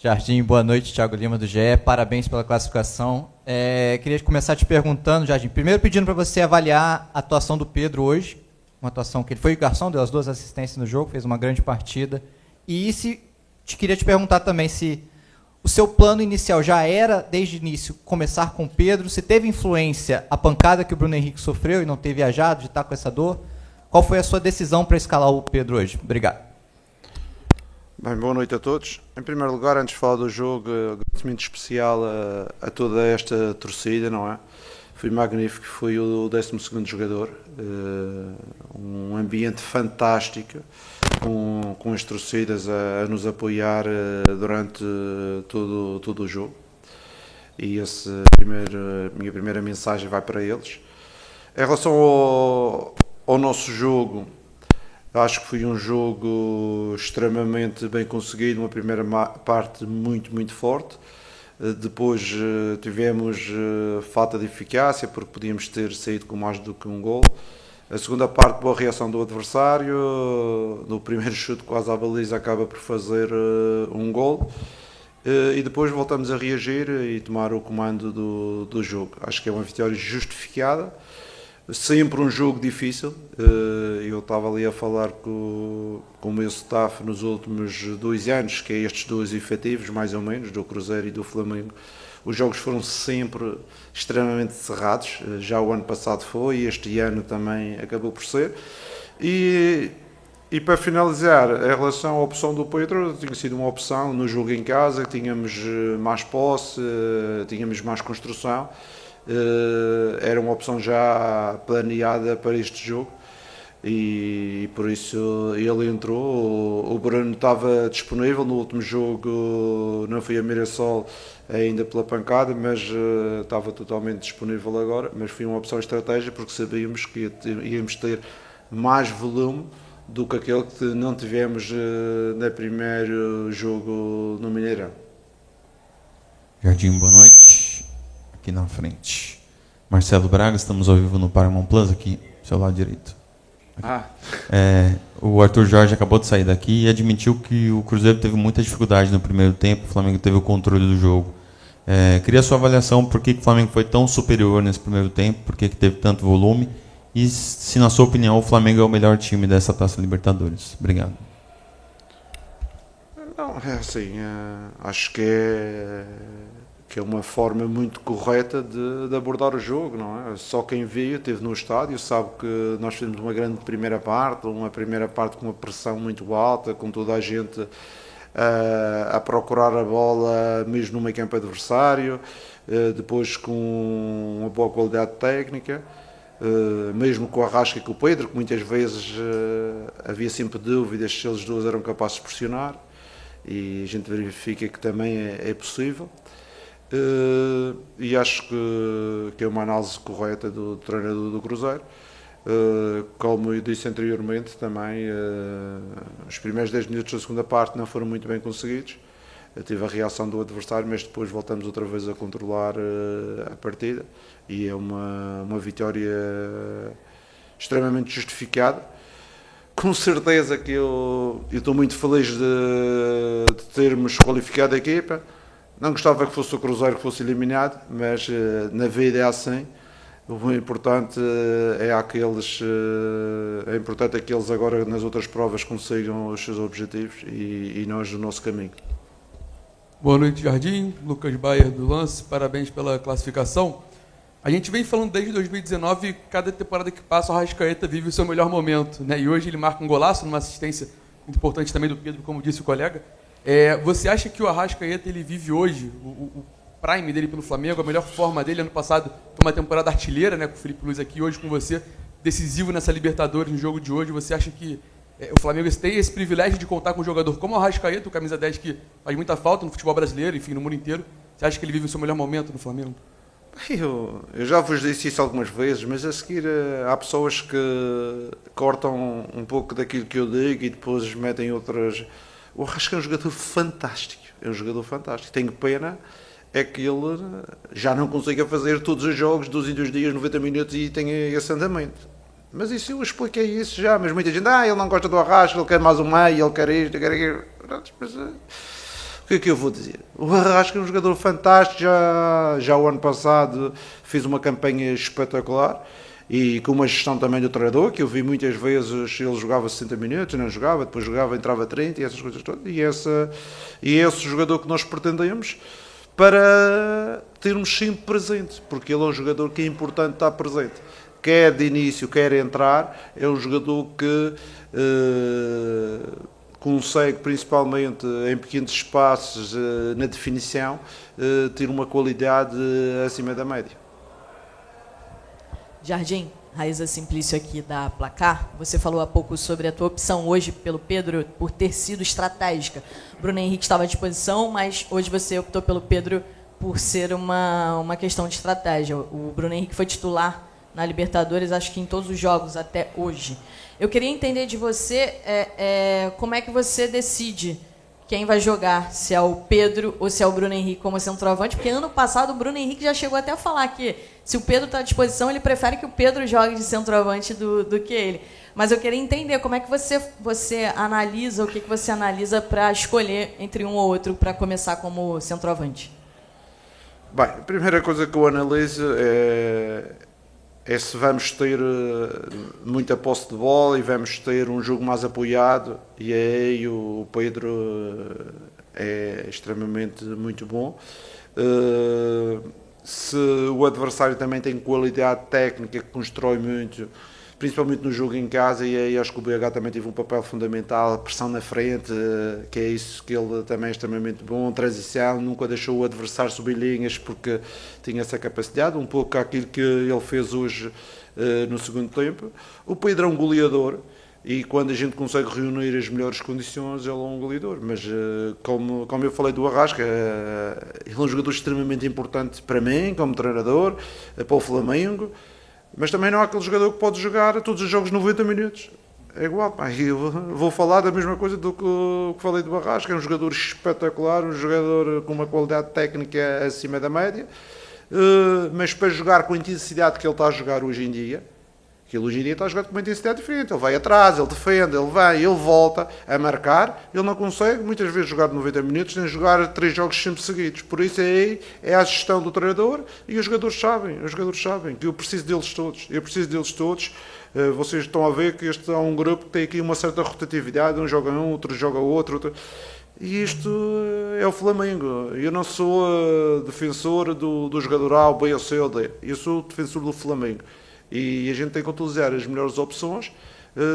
Jardim, boa noite, Thiago Lima do GE, parabéns pela classificação. Queria começar te perguntando, Jardim, primeiro pedindo para você avaliar a atuação do Pedro hoje, uma atuação que ele foi o garçom, deu as 2 assistências no jogo, fez uma grande partida. E queria te perguntar também se o seu plano inicial já era, desde o início, começar com o Pedro, se teve influência a pancada que o Bruno Henrique sofreu e não ter viajado, de estar com essa dor. Qual foi a sua decisão para escalar o Pedro hoje? Obrigado. Bem, boa noite a todos. Em primeiro lugar, antes de falar do jogo, agradecimento especial a toda esta torcida, não é? Foi magnífico, foi o 12º jogador, um ambiente fantástico, com as torcidas a nos apoiar durante todo o jogo. E minha primeira mensagem vai para eles. Em relação ao nosso jogo, acho que foi um jogo extremamente bem conseguido, uma primeira parte muito forte. Depois tivemos falta de eficácia, porque podíamos ter saído com mais do que um gol. A segunda parte, boa reação do adversário. No primeiro chute, quase à baliza, acaba por fazer um gol. E depois voltamos a reagir e tomar o comando do jogo. Acho que é uma vitória justificada. Sempre um jogo difícil. Eu estava ali a falar com o meu staff nos últimos 2 anos, que é estes 2 efetivos, mais ou menos, do Cruzeiro e do Flamengo. Os jogos foram sempre extremamente cerrados. Já o ano passado foi, e este ano também acabou por ser. E para finalizar, em relação à opção do Pedro, tinha sido uma opção no jogo em casa, tínhamos mais posse, tínhamos mais construção. Era uma opção já planeada para este jogo e por isso ele entrou. O Bruno estava disponível no último jogo, não foi a Mirassol ainda pela pancada, mas estava totalmente disponível agora. Mas foi uma opção estratégica porque sabíamos que íamos ter mais volume do que aquele que não tivemos no primeiro jogo no Mineirão. Jardim, boa noite. Aqui na frente. Marcelo Braga, estamos ao vivo no Paramount Plus, aqui, do seu lado direito. O Arthur Jorge acabou de sair daqui e admitiu que o Cruzeiro teve muita dificuldade no primeiro tempo, o Flamengo teve o controle do jogo. Queria a sua avaliação, por que o Flamengo foi tão superior nesse primeiro tempo, por que teve tanto volume, e se, na sua opinião, o Flamengo é o melhor time dessa Taça Libertadores. Obrigado. Não, é assim, acho que é uma forma muito correta de abordar o jogo, não é? Só quem viu, esteve no estádio, sabe que nós fizemos uma grande primeira parte com uma pressão muito alta, com toda a gente a procurar a bola mesmo no meio campo adversário, depois com uma boa qualidade técnica, mesmo com o Arrasca e com o Pedro, que muitas vezes havia sempre dúvidas se eles dois eram capazes de pressionar, e a gente verifica que também é possível. E acho que é uma análise correta do treinador do Cruzeiro. Como eu disse anteriormente, também os primeiros 10 minutos da segunda parte não foram muito bem conseguidos. Tive a reação do adversário, mas depois voltamos outra vez a controlar a partida, e é uma vitória extremamente justificada. Com certeza que eu estou muito feliz de termos qualificado a equipa. Não gostava que fosse o Cruzeiro que fosse eliminado, mas na vida é assim. O importante é importante que eles agora nas outras provas consigam os seus objetivos e nós o nosso caminho. Boa noite, Jardim. Lucas Bayer do Lance, parabéns pela classificação. A gente vem falando desde 2019, cada temporada que passa o Arrascaeta vive o seu melhor momento, né? E hoje ele marca um golaço, numa assistência muito importante também do Pedro, como disse o colega. Você acha que o Arrascaeta ele vive hoje, o prime dele pelo Flamengo, a melhor forma dele? Ano passado foi uma temporada artilheira, né, com o Felipe Luiz aqui, hoje com você, decisivo nessa Libertadores, no jogo de hoje. Você acha que o Flamengo tem esse privilégio de contar com um jogador como o Arrascaeta, o camisa 10, que faz muita falta no futebol brasileiro, enfim, no mundo inteiro? Você acha que ele vive o seu melhor momento no Flamengo? Eu já vos disse isso algumas vezes, mas a seguir há pessoas que cortam um pouco daquilo que eu digo e depois metem outras. O Arrasca é um jogador fantástico, Tenho pena é que ele já não consiga fazer todos os jogos, 2 em 2 dias, 90 minutos, e tenha esse andamento. Mas isso eu expliquei isso já, mas muita gente, ele não gosta do Arrasca, ele quer mais um meio, ele quer isto, ele quer aquilo. Mas, O que é que eu vou dizer? O Arrasca é um jogador fantástico, já o ano passado fez uma campanha espetacular e com uma gestão também do treinador, que eu vi muitas vezes ele jogava 60 minutos, não jogava, depois jogava, entrava 30 e essas coisas todas. E é esse jogador que nós pretendemos para termos sempre presente, porque ele é um jogador que é importante estar presente. Quer de início, quer entrar, é um jogador que consegue, principalmente em pequenos espaços, na definição, ter uma qualidade acima da média. Jardim, Raíza Simplício aqui da Placar. Você falou há pouco sobre a tua opção hoje pelo Pedro por ter sido estratégica. Bruno Henrique estava à disposição, mas hoje você optou pelo Pedro por ser uma questão de estratégia. O Bruno Henrique foi titular na Libertadores, acho que em todos os jogos até hoje. Eu queria entender de você como é que você decide quem vai jogar, se é o Pedro ou se é o Bruno Henrique como centroavante, porque ano passado o Bruno Henrique já chegou até a falar que se o Pedro está à disposição, ele prefere que o Pedro jogue de centroavante do que ele. Mas eu queria entender como é que você analisa, o que você analisa para escolher entre um ou outro para começar como centroavante. Bem, a primeira coisa que eu analiso é se vamos ter muita posse de bola e vamos ter um jogo mais apoiado, e aí o Pedro é extremamente muito bom. Se o adversário também tem qualidade técnica, que constrói muito, principalmente no jogo em casa, e aí acho que o BH também teve um papel fundamental, a pressão na frente, que é isso que ele também é extremamente bom, transição, nunca deixou o adversário subir linhas porque tinha essa capacidade, um pouco aquilo que ele fez hoje no segundo tempo. O Pedro é um goleador, e quando a gente consegue reunir as melhores condições, ele é um goleador. Mas, como eu falei do Arrasca, ele é um jogador extremamente importante para mim, como treinador, para o Flamengo. Mas também não é aquele jogador que pode jogar todos os jogos 90 minutos. É igual. Eu vou falar da mesma coisa do que falei do Arrasca. É um jogador espetacular, um jogador com uma qualidade técnica acima da média. Mas para jogar com a intensidade que ele está a jogar hoje em dia, que ele hoje em dia está a jogar com uma intensidade diferente. Ele vai atrás, ele defende, ele vai, ele volta a marcar. Ele não consegue muitas vezes jogar 90 minutos, nem jogar 3 jogos sempre seguidos. Por isso é a gestão do treinador, e os jogadores sabem que eu preciso deles todos. Vocês estão a ver que este é um grupo que tem aqui uma certa rotatividade, um joga um, outro joga outro. E isto é o Flamengo. Eu não sou defensor do jogador A, o B, o C ou D. Eu sou defensor do Flamengo. E a gente tem que utilizar as melhores opções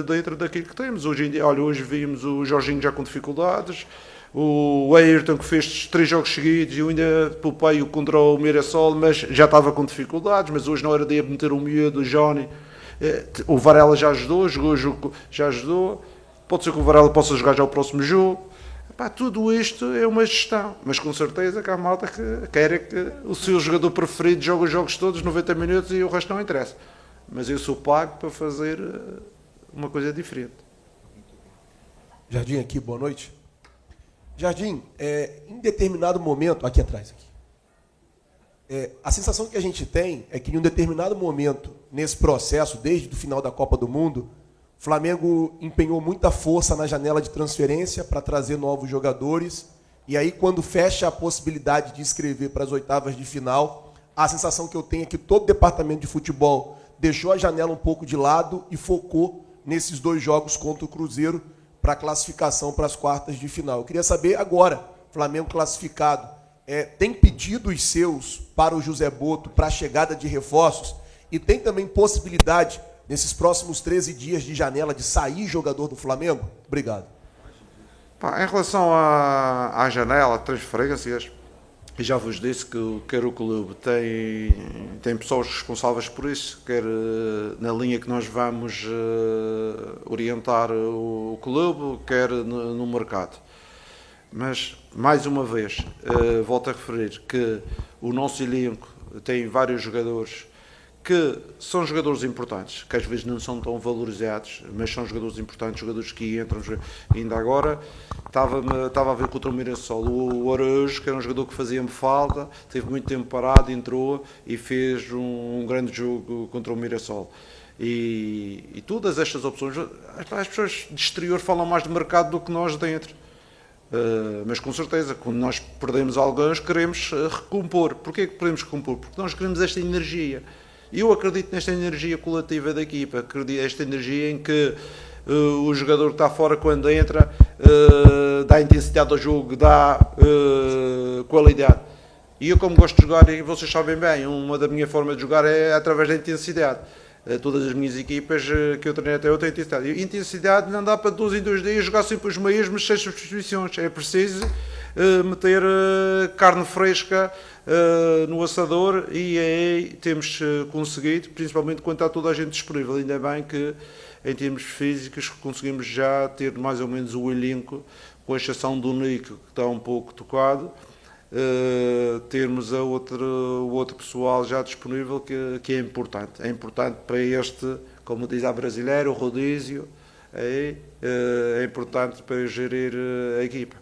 dentro daquilo que temos. Hoje em dia, hoje vimos o Jorginho já com dificuldades, o Ayrton que fez 3 jogos seguidos e eu ainda poupei-o contra o Mirassol, mas já estava com dificuldades, mas hoje não era de meter o miúdo, o Johnny. O Varela já ajudou, jogou o jogo, já ajudou. Pode ser que o Varela possa jogar já o próximo jogo. Tudo isto é uma gestão, mas com certeza que há malta que quer que o seu jogador preferido jogue os jogos todos 90 minutos e o resto não interessa. Mas eu sou pago para fazer uma coisa diferente. Jardim aqui, boa noite. Jardim, em determinado momento, aqui atrás, a sensação que a gente tem é que em um determinado momento, nesse processo, desde o final da Copa do Mundo, o Flamengo empenhou muita força na janela de transferência para trazer novos jogadores, e aí quando fecha a possibilidade de inscrever para as oitavas de final, a sensação que eu tenho é que todo o departamento de futebol deixou a janela um pouco de lado e focou nesses 2 jogos contra o Cruzeiro para a classificação para as quartas de final. Eu queria saber agora, Flamengo classificado, tem pedidos seus para o José Botto para a chegada de reforços e tem também possibilidade, nesses próximos 13 dias de janela, de sair jogador do Flamengo? Obrigado. Em relação à janela, transferências, já vos disse que quer o clube tem pessoas responsáveis por isso, quer na linha que nós vamos orientar o clube, quer no mercado. Mas, mais uma vez, volto a referir que o nosso elenco tem vários jogadores que são jogadores importantes, que às vezes não são tão valorizados, mas são jogadores importantes, jogadores que entram. Ainda agora estava a ver contra o Mirassol, o Araújo, que era um jogador que fazia-me falta, teve muito tempo parado, entrou e fez um grande jogo contra o Mirassol. E todas estas opções, as pessoas de exterior falam mais de mercado do que nós dentro. Mas com certeza, quando nós perdemos alguns, queremos recompor. Porquê que queremos recompor? Porque nós queremos esta energia. E eu acredito nesta energia coletiva da equipa, acredito esta energia em que o jogador que está fora, quando entra, dá intensidade ao jogo, dá qualidade. E eu, como gosto de jogar, e vocês sabem bem, uma da minha forma de jogar é através da intensidade. Todas as minhas equipas que eu treinei até eu tenho intensidade. E intensidade não dá para 2 em 2 dias jogar sempre os mesmos 6 substituições. É preciso meter carne fresca no assador e aí temos conseguido, principalmente quando está toda a gente disponível. Ainda bem que em termos físicos conseguimos já ter mais ou menos o elenco, com exceção do Nico, que está um pouco tocado. Termos o outro pessoal já disponível que é importante. É importante para este, como diz a brasileira, o rodízio, é importante para gerir a equipa.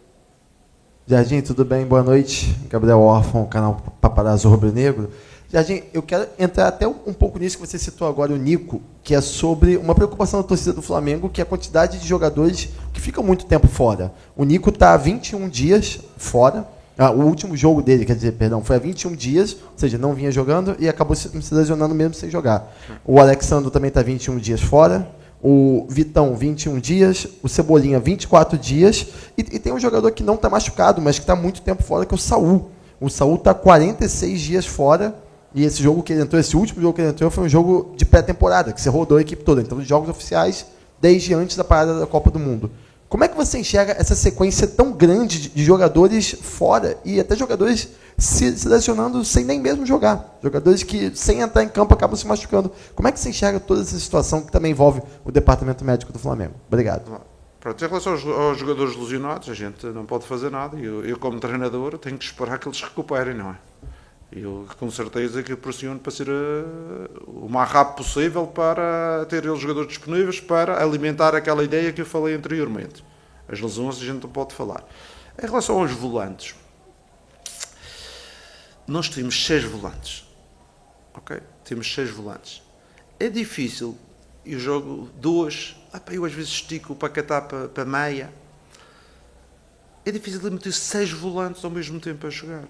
Jardim, tudo bem? Boa noite. Gabriel Órfão, canal Paparazzo Rubro Negro. Jardim, eu quero entrar até um pouco nisso que você citou agora, o Nico, que é sobre uma preocupação da torcida do Flamengo, que é a quantidade de jogadores que ficam muito tempo fora. O Nico está há 21 dias fora. O último jogo dele, quer dizer, perdão, foi há 21 dias, ou seja, não vinha jogando e acabou se lesionando mesmo sem jogar. O Alexandre também está 21 dias fora, o Vitão 21 dias, o Cebolinha 24 dias, e tem um jogador que não está machucado, mas que está muito tempo fora, que é o Saúl. O Saúl está 46 dias fora, e esse jogo que ele entrou, esse último jogo que ele entrou, foi um jogo de pré-temporada, que você rodou a equipe toda. Então, os jogos oficiais desde antes da parada da Copa do Mundo. Como é que você enxerga essa sequência tão grande de jogadores fora e até jogadores se lesionando sem nem mesmo jogar? Jogadores que, sem entrar em campo, acabam se machucando. Como é que você enxerga toda essa situação que também envolve o departamento médico do Flamengo? Obrigado. Pronto, em relação aos jogadores lesionados, a gente não pode fazer nada. Eu como treinador, tenho que esperar que eles se recuperem, não é? Eu, com certeza, que pressiono para ser o mais rápido possível para ter os jogadores disponíveis para alimentar aquela ideia que eu falei anteriormente. As lesões a gente não pode falar. Em relação aos volantes, nós temos 6 volantes. Ok? Temos 6 volantes. É difícil. Eu jogo 2. Eu às vezes estico o Paquetá para meia. É difícil de meter 6 volantes ao mesmo tempo a jogar.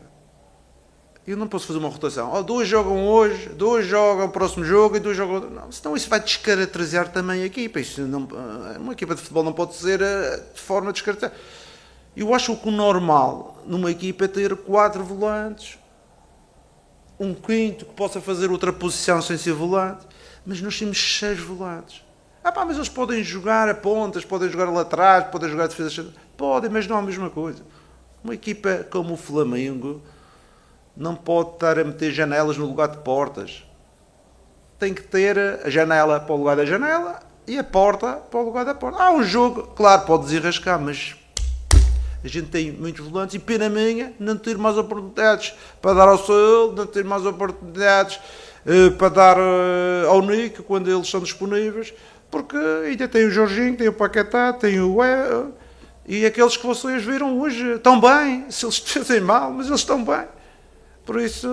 Eu não posso fazer uma rotação. 2 jogam hoje, 2 jogam no próximo jogo e 2 jogam... Não, senão isso vai descaracterizar também a equipa. Uma equipa de futebol não pode ser de forma descaracterizada. Eu acho que o normal numa equipa é ter 4 volantes, um quinto que possa fazer outra posição sem ser volante, mas nós temos 6 volantes. Mas eles podem jogar a pontas, podem jogar lá atrás, podem jogar a defesa... Podem, mas não é a mesma coisa. Uma equipa como o Flamengo não pode estar a meter janelas no lugar de portas. Tem que ter a janela para o lugar da janela e a porta para o lugar da porta. Há um jogo, claro, pode desenrascar, mas a gente tem muitos volantes e pena minha não ter mais oportunidades para dar ao Saúl, não ter mais oportunidades para dar ao Nico quando eles estão disponíveis, porque ainda tem o Jorginho, tem o Paquetá, tem o e aqueles que vocês viram hoje estão bem, se eles fazem mal, mas eles estão bem. Por isso,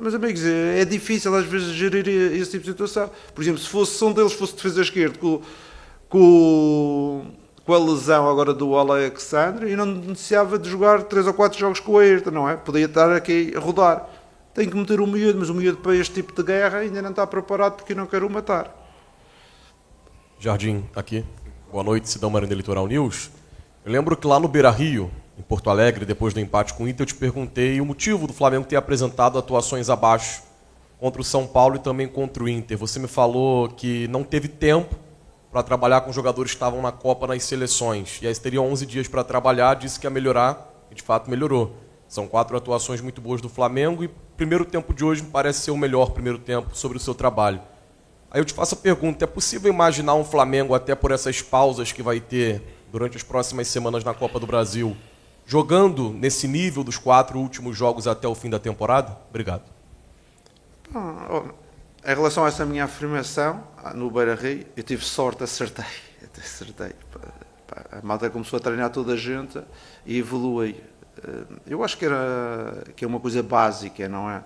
meus amigos, é difícil às vezes gerir esse tipo de situação. Por exemplo, se um deles fosse defesa esquerda com a lesão agora do Alexandre, e não necessitava de jogar 3 ou 4 jogos com a Ayrton, não é? Podia estar aqui a rodar. Tem que meter o miúdo, mas o miúdo para este tipo de guerra ainda não está preparado porque não quer o matar. Jardim, aqui. Boa noite, Sidão Marinho Litoral News. Eu lembro que lá no Beira-Rio, em Porto Alegre, depois do empate com o Inter, eu te perguntei o motivo do Flamengo ter apresentado atuações abaixo contra o São Paulo e também contra o Inter. Você me falou que não teve tempo para trabalhar com jogadores que estavam na Copa, nas seleções. E aí você teria 11 dias para trabalhar, disse que ia melhorar, e de fato melhorou. São 4 atuações muito boas do Flamengo e o primeiro tempo de hoje me parece ser o melhor primeiro tempo sobre o seu trabalho. Aí eu te faço a pergunta, é possível imaginar um Flamengo, até por essas pausas que vai ter durante as próximas semanas na Copa do Brasil, jogando nesse nível dos 4 últimos jogos até o fim da temporada? Obrigado. Em relação a essa minha afirmação, no Beira-Rio, eu tive sorte, acertei. A malta começou a treinar toda a gente e evolui. Eu acho que é uma coisa básica, não é?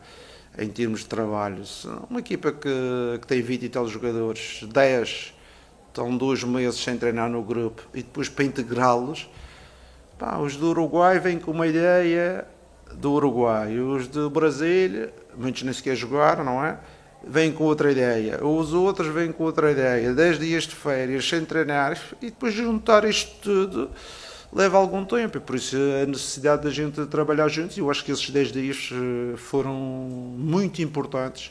Em termos de trabalho. Uma equipa que tem 20 e tal jogadores, 10 estão 2 meses sem treinar no grupo e depois para integrá-los, Pá, os do Uruguai vêm com uma ideia do Uruguai, os do Brasil, muitos nem sequer jogaram, não é? Vêm com outra ideia, os outros vêm com outra ideia, 10 dias de férias sem treinar, e depois juntar isto tudo leva algum tempo, e por isso a necessidade da gente trabalhar juntos, e eu acho que esses 10 dias foram muito importantes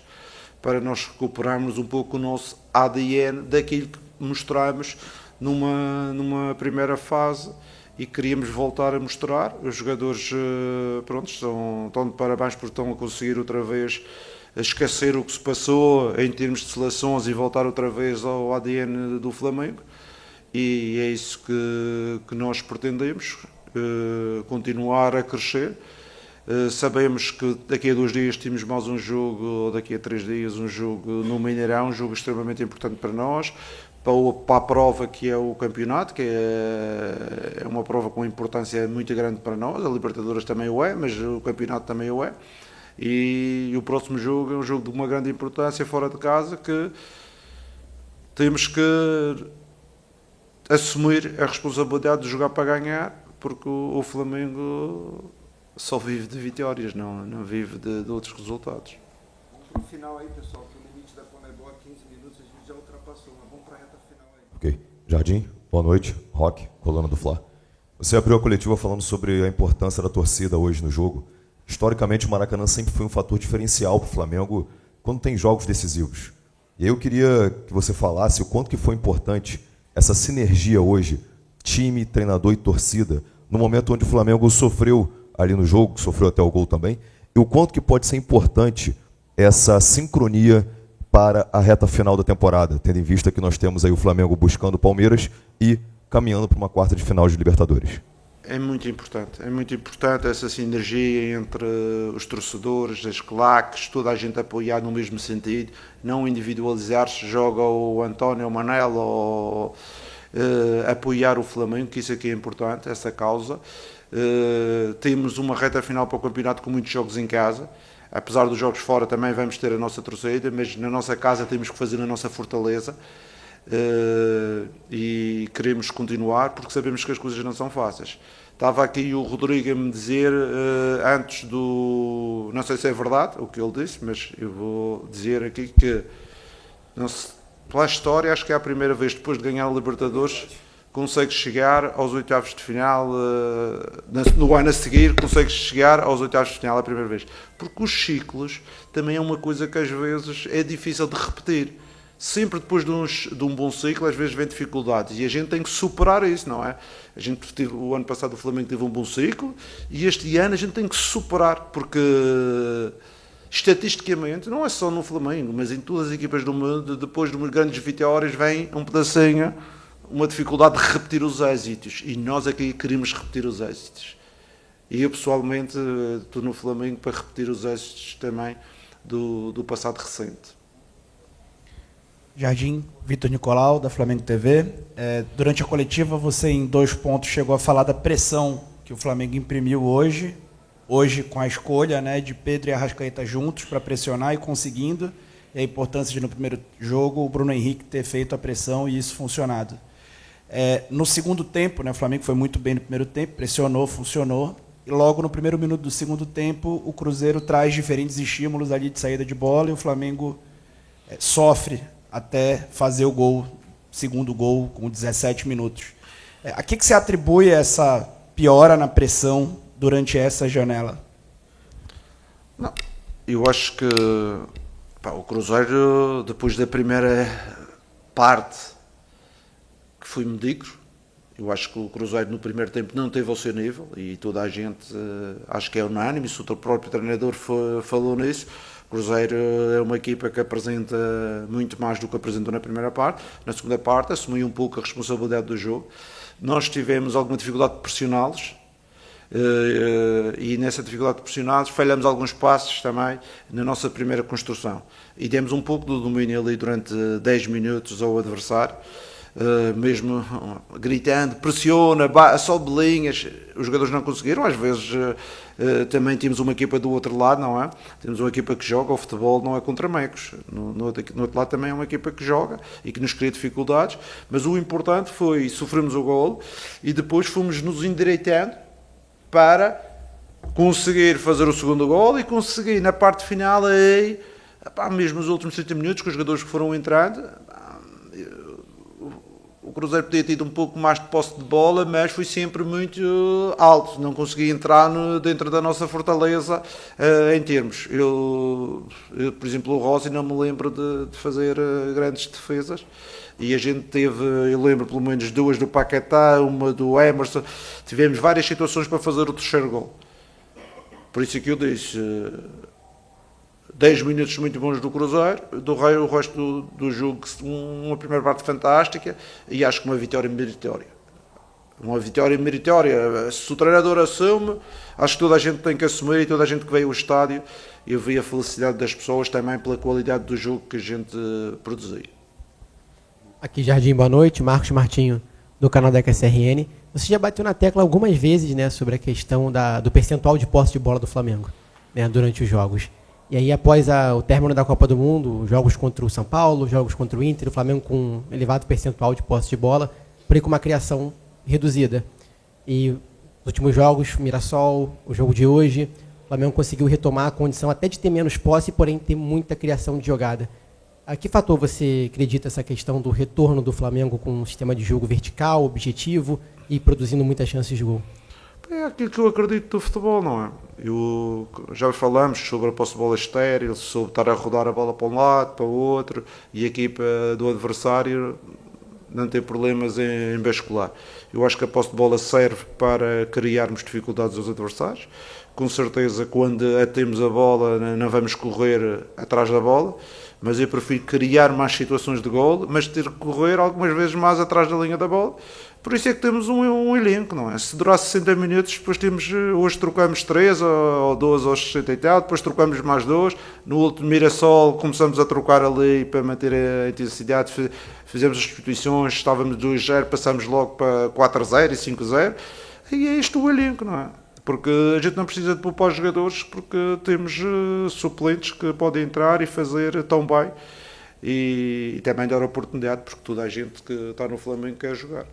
para nós recuperarmos um pouco o nosso ADN daquilo que mostramos numa primeira fase, e queríamos voltar a mostrar. Os jogadores estão de parabéns porque estão a conseguir outra vez esquecer o que se passou em termos de seleções e voltar outra vez ao ADN do Flamengo, e é isso que nós pretendemos, continuar a crescer. Sabemos que daqui a 2 dias temos mais um jogo, ou daqui a 3 dias um jogo no Mineirão, um jogo extremamente importante para nós, para a prova que é o campeonato, que é uma prova com importância muito grande para nós. A Libertadores também o é, mas o campeonato também o é. E o próximo jogo é um jogo de uma grande importância fora de casa, que temos que assumir a responsabilidade de jogar para ganhar, porque o Flamengo só vive de vitórias, não vive de outros resultados. No final aí, pessoal, que o limite da Conmebol é 15 minutos, a gente já ultrapassou, mas vamos para a reta final aí. Ok. Jardim, boa noite. Roque, coluna do Fla. Você abriu a coletiva falando sobre a importância da torcida hoje no jogo. Historicamente, o Maracanã sempre foi um fator diferencial para o Flamengo quando tem jogos decisivos. E aí eu queria que você falasse o quanto que foi importante essa sinergia hoje, time, treinador e torcida, no momento onde o Flamengo sofreu ali no jogo, sofreu até o gol também, e o quanto que pode ser importante essa sincronia para a reta final da temporada, tendo em vista que nós temos aí o Flamengo buscando o Palmeiras e caminhando para uma quarta de final de Libertadores. É muito importante essa sinergia entre os torcedores, as claques, toda a gente apoiar no mesmo sentido, não individualizar-se, joga o António, o Manel, ou apoiar o Flamengo, que isso aqui é importante, essa causa. Temos uma reta final para o campeonato com muitos jogos em casa, apesar dos jogos fora também vamos ter a nossa torcida, mas na nossa casa temos que fazer a nossa fortaleza. E queremos continuar porque sabemos que as coisas não são fáceis. Estava aqui o Rodrigo a me dizer antes do... não sei se é verdade o que ele disse, mas eu vou dizer aqui que pela história acho que é a primeira vez depois de ganhar a Libertadores consegue chegar aos oitavos de final, no ano a seguir consegue chegar aos oitavos de final a primeira vez, porque os ciclos também é uma coisa que às vezes é difícil de repetir. Sempre depois de um bom ciclo, às vezes vem dificuldades, e a gente tem que superar isso, não é? O ano passado o Flamengo teve um bom ciclo, e este ano a gente tem que superar, porque estatisticamente, não é só no Flamengo, mas em todas as equipas do mundo, depois de umas grandes vitórias vem um pedacinho, uma dificuldade de repetir os êxitos, e nós aqui queremos repetir os êxitos. E eu pessoalmente estou no Flamengo para repetir os êxitos também do passado recente. Jardim, Vitor Nicolau, da Flamengo TV. Durante a coletiva, você em 2 pontos chegou a falar da pressão que o Flamengo imprimiu hoje com a escolha, né, de Pedro e Arrascaeta juntos para pressionar e conseguindo, e a importância de no primeiro jogo o Bruno Henrique ter feito a pressão e isso funcionado. No segundo tempo, né, o Flamengo foi muito bem no primeiro tempo, pressionou, funcionou, e logo no primeiro minuto do segundo tempo o Cruzeiro traz diferentes estímulos ali de saída de bola e o Flamengo sofre até fazer o gol, segundo gol, com 17 minutos. A que você atribui essa piora na pressão durante essa janela? Não, eu acho que o Cruzeiro, depois da primeira parte, que foi medíocre, eu acho que o Cruzeiro no primeiro tempo não teve ao seu nível, e toda a gente, acho que é unânime, se o próprio treinador falou nisso. O Cruzeiro é uma equipa que apresenta muito mais do que apresentou na primeira parte. Na segunda parte assumiu um pouco a responsabilidade do jogo. Nós tivemos alguma dificuldade de pressioná-los, e nessa dificuldade de pressioná-los falhamos alguns passos também na nossa primeira construção. E demos um pouco do domínio ali durante 10 minutos ao adversário. mesmo gritando, pressiona, sobe linhas. Os jogadores não conseguiram, às vezes também temos uma equipa do outro lado, não é? Temos uma equipa que joga, o futebol não é contra mecos. No outro lado também é uma equipa que joga e que nos cria dificuldades, mas o importante foi sofrermos o golo e depois fomos nos endireitando para conseguir fazer o segundo golo e conseguir na parte final aí, mesmo nos últimos 30 minutos, com os jogadores que foram entrando, o Cruzeiro podia ter tido um pouco mais de posse de bola, mas foi sempre muito alto, não conseguia entrar dentro da nossa fortaleza em termos. Eu, por exemplo, o Rossi não me lembro de fazer grandes defesas, e a gente teve, eu lembro pelo menos duas do Paquetá, uma do Emerson, tivemos várias situações para fazer o terceiro gol. Por isso é que eu disse, 10 minutos muito bons do Cruzeiro, o resto do jogo, uma primeira parte fantástica, e acho que uma vitória meritória. Uma vitória meritória, se o treinador assume, acho que toda a gente tem que assumir, e toda a gente que veio ao estádio, eu vi a felicidade das pessoas também pela qualidade do jogo que a gente produzia. Aqui Jardim, boa noite, Marcos Martinho, do canal da EQSRN. Você já bateu na tecla algumas vezes, né, sobre a questão do percentual de posse de bola do Flamengo, né, durante os jogos. E aí, após o término da Copa do Mundo, jogos contra o São Paulo, jogos contra o Inter, o Flamengo com um elevado percentual de posse de bola, porém com uma criação reduzida. E nos últimos jogos, Mirassol, o jogo de hoje, o Flamengo conseguiu retomar a condição até de ter menos posse, porém ter muita criação de jogada. A que fator você acredita essa questão do retorno do Flamengo com um sistema de jogo vertical, objetivo e produzindo muitas chances de gol? É aquilo que eu acredito do futebol, não é? Já falamos sobre a posse de bola estéril, sobre estar a rodar a bola para um lado, para o outro, e a equipa do adversário não tem problemas em bascular. Eu acho que a posse de bola serve para criarmos dificuldades aos adversários. Com certeza, quando temos a bola, não vamos correr atrás da bola, mas eu prefiro criar mais situações de gol, mas ter que correr algumas vezes mais atrás da linha da bola. Por isso é que temos um elenco, não é? Se durar 60 minutos, depois hoje trocamos 3 ou 2 aos 60 e tal, depois trocamos mais 2. No último Mirassol começamos a trocar ali para manter a intensidade, fizemos as substituições, estávamos 2-0, passamos logo para 4-0 e 5-0. E é isto o elenco, não é? Porque a gente não precisa de poupar os jogadores, porque temos suplentes que podem entrar e fazer tão bem. E também dar oportunidade, porque toda a gente que está no Flamengo quer jogar.